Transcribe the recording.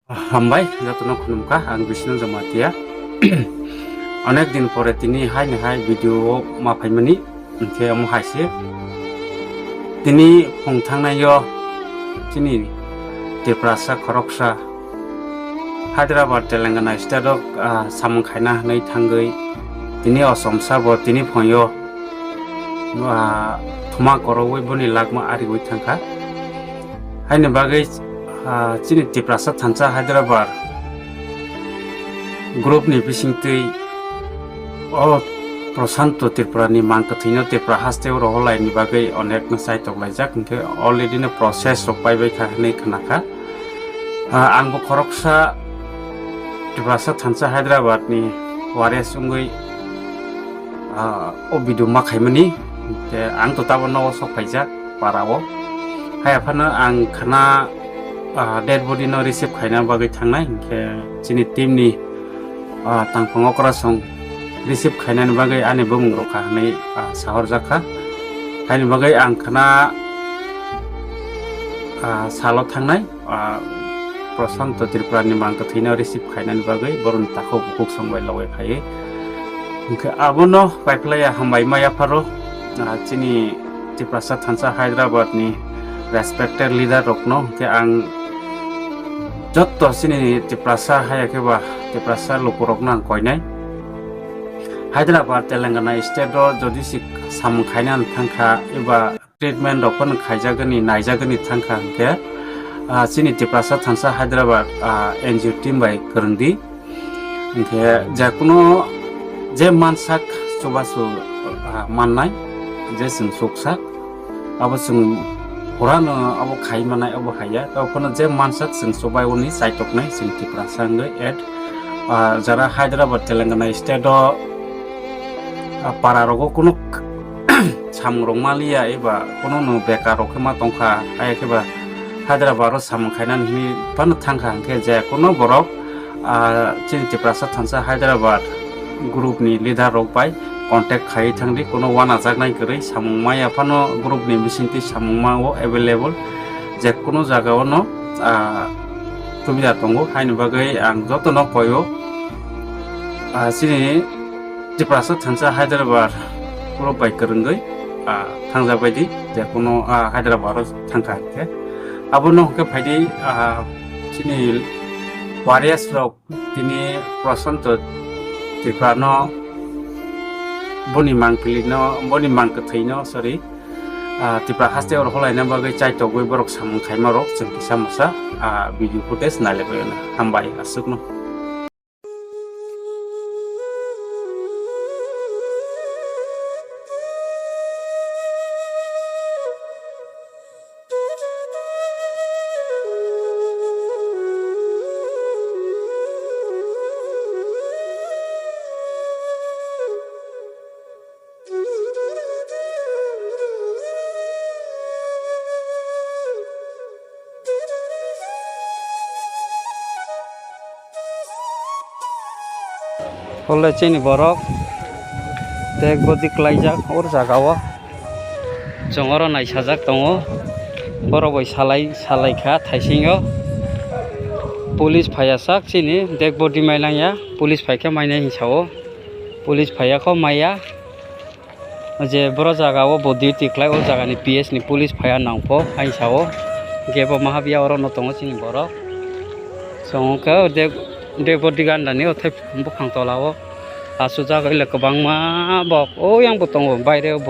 हामबाय जतन खुलुमखा आं बिष्णु जमातिया अनेक दिन परे तिनी हाय भिडियो माफायमनि ओंखे हायसे तिनी फंथांनायो तिनी त्रिपुरासा खरकसा हैदराबाद तेलंगाना स्टेट सामं खायना नै थांगै तिनी असम साबो तिनी फयो थमा करवै बनि लागमा आरिखै थांखा हायनो बागै चीनी TIPRASA THANSA Hyderabad ग्रुप नि बिसिंगतै Prashanta Tripura नि MANG कथैनो Tripura HASTE ROHOR नि बागै अनेक साइ तगलायजाक ओंखे अलरेडी नो प्रसेस रपायबाय थानाय खोनाखा आंबो खरकसा TIPRASA THANSA Hyderabad नि वारे सुंगै अबिदु माखायमनि आं तो ताबनो सफायजाक पारावो हायाफानो आं खाना डेड बडी न रिसीव खायना बागै थांनाय ओंखे चीनी टीम नि तांफाङाव करासं रिसीव खायनानि बागै आने बुंग्रखा नै साहर जाखा हायनि बागै आं खाना साल थांनाय प्रशांत त्रिपुरा नि मांग कथैना रिसीव खायनानि बागै बरन ताखौ बुक संबाय लवाय खायो ओंखे आबनो बायफ्लाया हामबाय मायाफारो चीनी TIPRASA THANSA Hyderabad नि रेस्पेक्टेड लीडर रखनो के आं जत चीनी TIPRASA हायाखैबा TIPRASA लोकरकना कयनाय हैदराबाद तेलंगाना स्टेट जदि सामं खायना थांखा एबा ट्रिटमेंट रखन खायजागोनि नायजागोनि थांखा के चीनी TIPRASA THANSA Hyderabad NGO team बाय करंदी के जाकुनो जे मानसाक सुबासु माननाय जे जों सुकसाक अब जों हरानो अब खायमानाय अब हाया गावखौनो जे मानसाक जों सबायनि साइटकनाय जों TIPRASA एट जरा हैदराबाद तेलंगाना स्टेट पारारगो कोनो सामरंमालिया एबा कोनो नो बेकार रखमा तंखा आयकेबा हैदराबाद सामं खायनानि पान थांखा के जे कोनो बरक चीनी TIPRASA THANSA Hyderabad ग्रुप नि लीडर रक बाय कन्टेक्ट खायै थांदि कोनो वाना जागनाय गरै सामंमाया फानो ग्रुप नि बिसिंति सामंमाओ अवेलेबल जे कोनो जागावनो सुबिदा दंगो हायनो बागै आं जतनो कयो चीनी TIPRASA THANSA Hyderabad ग्रुप बाय करंगै थांजा बायदि जे कोनो हैदराबाद थांखा के आबनो के फायदि चीनी वारियास रक तिनी प्रशांत त्रिपुरा न बनि मांगफिलिनो बनि मांग कथैनो सॉरी TIPRASA HASTE ROHOR बागै चाइटगै बरक सामं खायमारक जों किसामसा भिडियो फुटेज नायलायबायनो हामबाय आसुकनो होले चीनी बरक देख बदि क्लाइजाक और जागावा जंगर नायसाजाक दङ बरबै सालायखा थाइसिङो पुलिस फायासाक चीनी देख बदि मायलांया पुलिस फायखा मायनाय हिसावो पुलिस फायाखौ माया जे बर जागाव बदि तिक्लाय ओ जागानि PS नि पुलिस फाया नांफो हाइसावो गेबो महाबिया अरन दङ चीनी बरक संखौ देख बदि गान्दानि अथै बुखांतलावो आसु जागैले गोबां मा बक ओ आंबो दङ बायरायाव